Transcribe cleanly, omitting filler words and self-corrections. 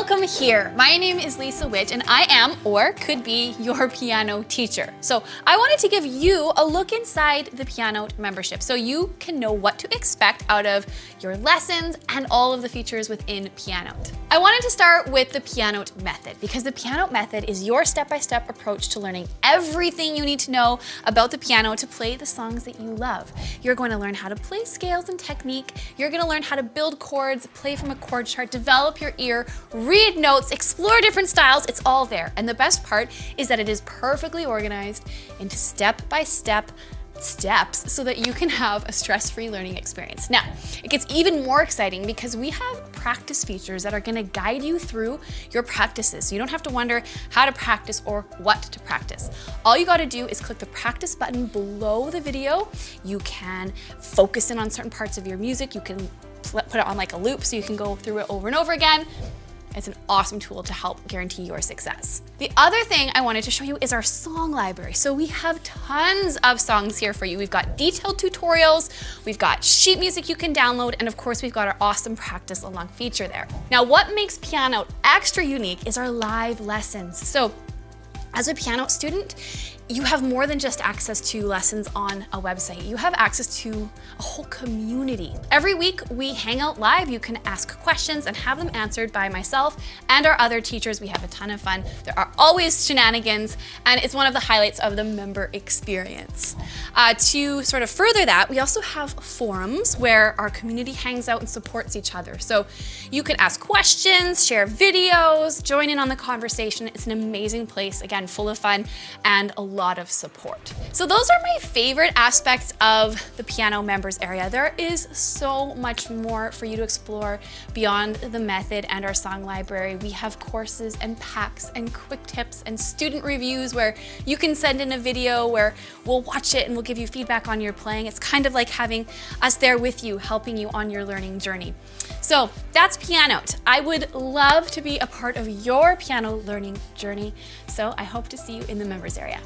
Welcome here. My name is Lisa Witch and I am, or could be, your piano teacher. So I wanted to give you a look inside the Pianote membership so you can know what to expect out of your lessons and all of the features within Pianote. I wanted to start with the Pianote method because the Pianote method is your step-by-step approach to learning everything you need to know about the piano to play the songs that you love. You're going to learn how to play scales and technique. You're going to learn how to build chords, play from a chord chart, develop your ear, read notes, explore different styles. It's all there. And the best part is that it is perfectly organized into step-by-step steps so that you can have a stress-free learning experience. Now, it gets even more exciting because we have practice features that are going to guide you through your practices. So you don't have to wonder how to practice or what to practice. All you got to do is click the practice button below the video. You can focus in on certain parts of your music. You can put it on like a loop so you can go through it over and over again. It's an awesome tool to help guarantee your success. The other thing I wanted to show you is our song library. So we have tons of songs here for you. We've got detailed tutorials, we've got sheet music you can download, and of course we've got our awesome practice along feature there. Now what makes Pianote extra unique is our live lessons. So as a Pianote student, you have more than just access to lessons on a website. You have access to a whole community. Every week we hang out live. You can ask questions and have them answered by myself and our other teachers. We have a ton of fun. There are always shenanigans, and it's one of the highlights of the member experience. To sort of further that, we also have forums where our community hangs out and supports each other. So you can ask questions, share videos, join in on the conversation. It's an amazing place, again, full of fun and a lot of support. So those are my favorite aspects of the piano members area. There is so much more for you to explore beyond the method and our song library. We have courses and packs and quick tips and student reviews where you can send in a video where we'll watch it and we'll give you feedback on your playing. It's kind of like having us there with you, helping you on your learning journey. So that's Pianote. I would love to be a part of your piano learning journey. So I hope to see you in the members area.